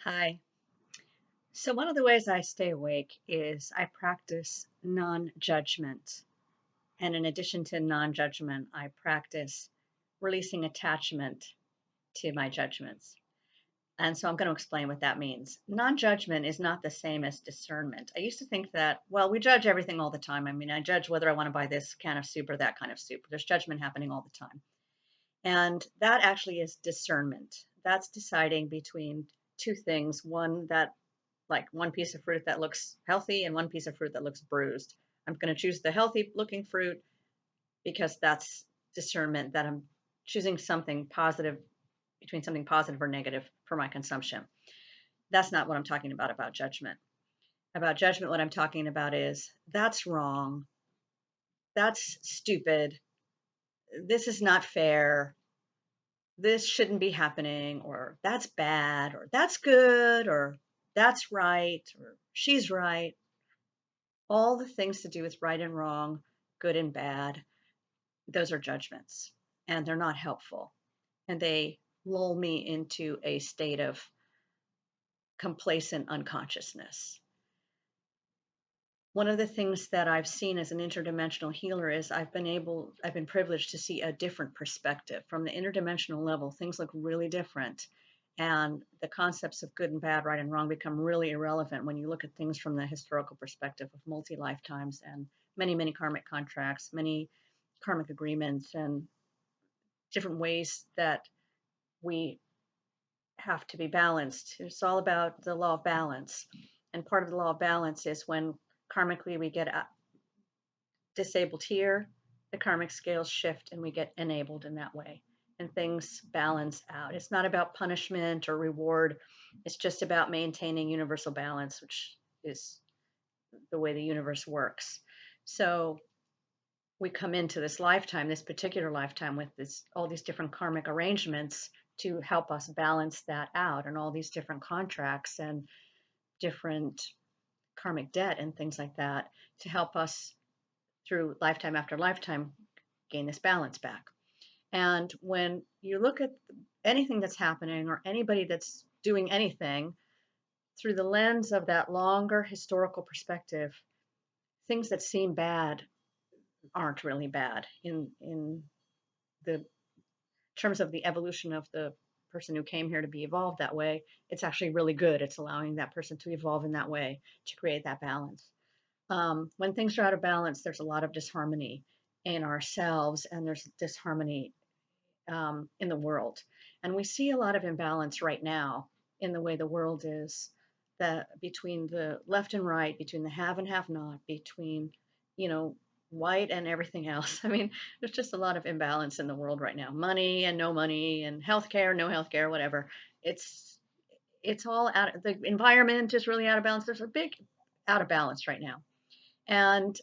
Hi. So, one of the ways I stay awake is I practice non judgment. And in addition to non judgment, I practice releasing attachment to my judgments. And so I'm going to explain what that means. Non judgment is not the same as discernment. I used to think that, well, we judge everything all the time. I mean, I judge whether I want to buy this can of soup or that kind of soup. There's judgment happening all the time. And that actually is discernment. That's deciding between two things, one that like one piece of fruit that looks healthy and one piece of fruit that looks bruised. I'm going to choose the healthy looking fruit because that's discernment that I'm choosing something positive between something positive or negative for my consumption. That's not what I'm talking about judgment. About judgment, what I'm talking about is that's wrong. That's stupid. This is not fair. This shouldn't be happening, or that's bad, or that's good, or that's right, or she's right. All the things to do with right and wrong, good and bad, those are judgments and they're not helpful. And they lull me into a state of complacent unconsciousness. One of the things that I've seen as an interdimensional healer is I've been privileged to see a different perspective. From the interdimensional level, things look really different. And the concepts of good and bad, right and wrong become really irrelevant when you look at things from the historical perspective of multi lifetimes and many, many karmic contracts, many karmic agreements, and different ways that we have to be balanced. It's all about the law of balance. And part of the law of balance is when karmically we get disabled here, the karmic scales shift and we get enabled in that way. And things balance out. It's not about punishment or reward. It's just about maintaining universal balance, which is the way the universe works. So we come into this lifetime, this particular lifetime, with this all these different karmic arrangements to help us balance that out, and all these different contracts and different karmic debt and things like that to help us through lifetime after lifetime gain this balance back. And when you look at anything that's happening or anybody that's doing anything through the lens of that longer historical perspective, things that seem bad aren't really bad in the terms of the evolution of the person who came here to be evolved that way. It's actually really good. It's allowing that person to evolve in that way to create that balance. When things are out of balance, there's a lot of disharmony in ourselves and there's disharmony in the world. And we see a lot of imbalance right now in the way the world is, that between the left and right, between the have and have not, between, you know, white and everything else. I mean, there's just a lot of imbalance in the world right now. Money and no money, and healthcare, no healthcare, whatever. It's it's all out. The environment is really out of balance. There's a big out of balance right now. And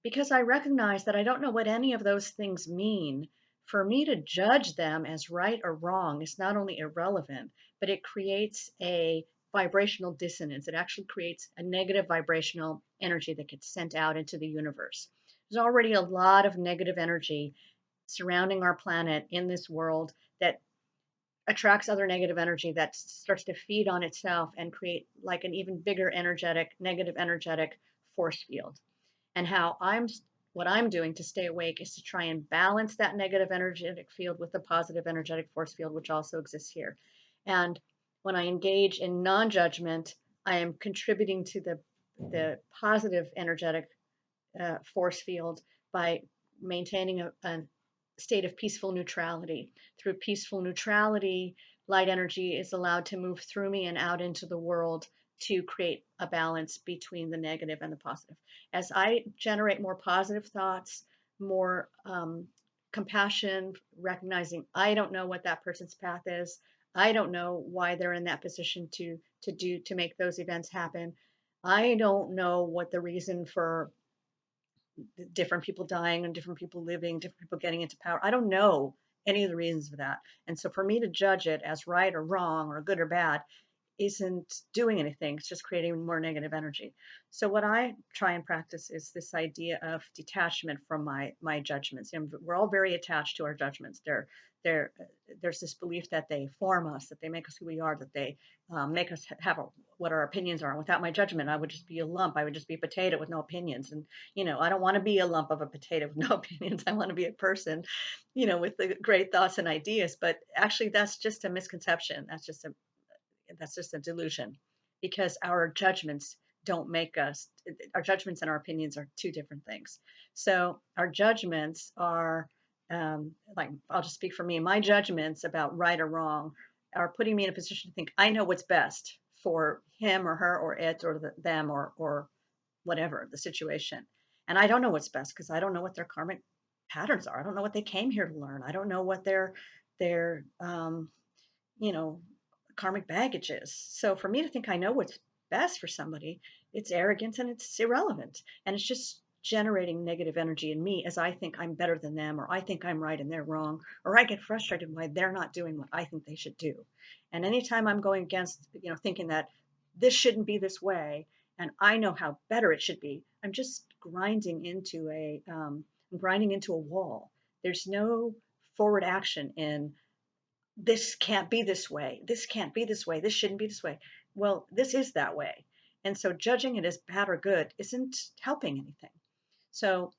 because I recognize that I don't know what any of those things mean, for me to judge them as right or wrong is not only irrelevant, but it creates a vibrational dissonance. It actually creates a negative vibrational energy that gets sent out into the universe. There's already a lot of negative energy surrounding our planet in this world that attracts other negative energy that starts to feed on itself and create like an even bigger energetic, negative energetic force field. And how I'm what I'm doing to stay awake is to try and balance that negative energetic field with the positive energetic force field, which also exists here. And when I engage in non-judgment, I am contributing to the positive energetic force field by maintaining a state of peaceful neutrality. Through peaceful neutrality, light energy is allowed to move through me and out into the world to create a balance between the negative and the positive. As I generate more positive thoughts, more compassion, recognizing I don't know what that person's path is. I don't know why they're in that position to make those events happen. I don't know what the reason for different people dying and different people living, different people getting into power. I don't know any of the reasons for that. And so for me to judge it as right or wrong or good or bad isn't doing anything. It's just creating more negative energy. So what I try and practice is this idea of detachment from my judgments. And we're all very attached to our judgments. They're there's this belief that they form us, that they make us who we are, that they make us have what our opinions are. Without my judgment, I would just be a lump. I would just be a potato with no opinions. And I don't want to be a lump of a potato with no opinions. I want to be a person, with the great thoughts and ideas. But actually, that's just a misconception. That's just a delusion, because our judgments don't make us. Our judgments and our opinions are two different things. So our judgments are, like, I'll just speak for me. My judgments about right or wrong are putting me in a position to think I know what's best for him or her or it or them or whatever the situation. And I don't know what's best because I don't know what their karmic patterns are. I don't know what they came here to learn. I don't know what their you know, karmic baggage is. So for me to think I know what's best for somebody, it's arrogance and it's irrelevant. And it's just generating negative energy in me as I think I'm better than them, or I think I'm right and they're wrong, or I get frustrated why they're not doing what I think they should do. And anytime I'm going against, thinking that this shouldn't be this way, and I know how better it should be, I'm just grinding into a wall. There's no forward action in this can't be this way. This can't be this way. This shouldn't be this way. Well, this is that way. And so judging it as bad or good isn't helping anything. So,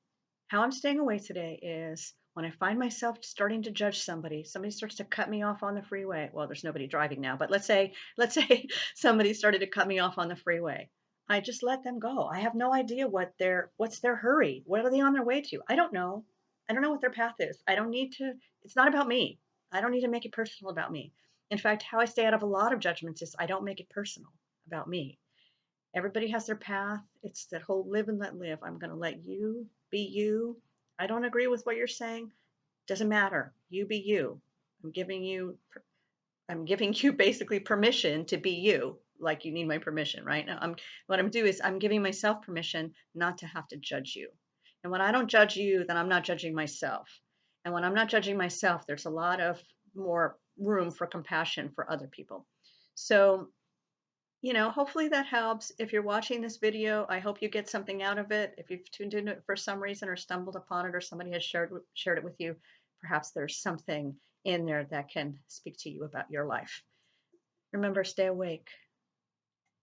how I'm staying away today is when I find myself starting to judge somebody starts to cut me off on the freeway. Well, there's nobody driving now, but let's say somebody started to cut me off on the freeway. I just let them go. I have no idea what's their hurry. What are they on their way to? I don't know. I don't know what their path is. I don't need to. It's not about me. I don't need to make it personal about me. In fact, how I stay out of a lot of judgments is I don't make it personal about me. Everybody has their path. It's that whole live and let live. I'm going to let you be you. I don't agree with what you're saying. Doesn't matter. You be you. I'm giving you I'm giving you basically permission to be you, like you need my permission, right? Now, what I'm doing is I'm giving myself permission not to have to judge you. And when I don't judge you, then I'm not judging myself. And when I'm not judging myself, there's a lot of more room for compassion for other people. So, hopefully that helps. If you're watching this video, I hope you get something out of it. If you've tuned in for some reason or stumbled upon it or somebody has shared it with you, perhaps there's something in there that can speak to you about your life. Remember, stay awake.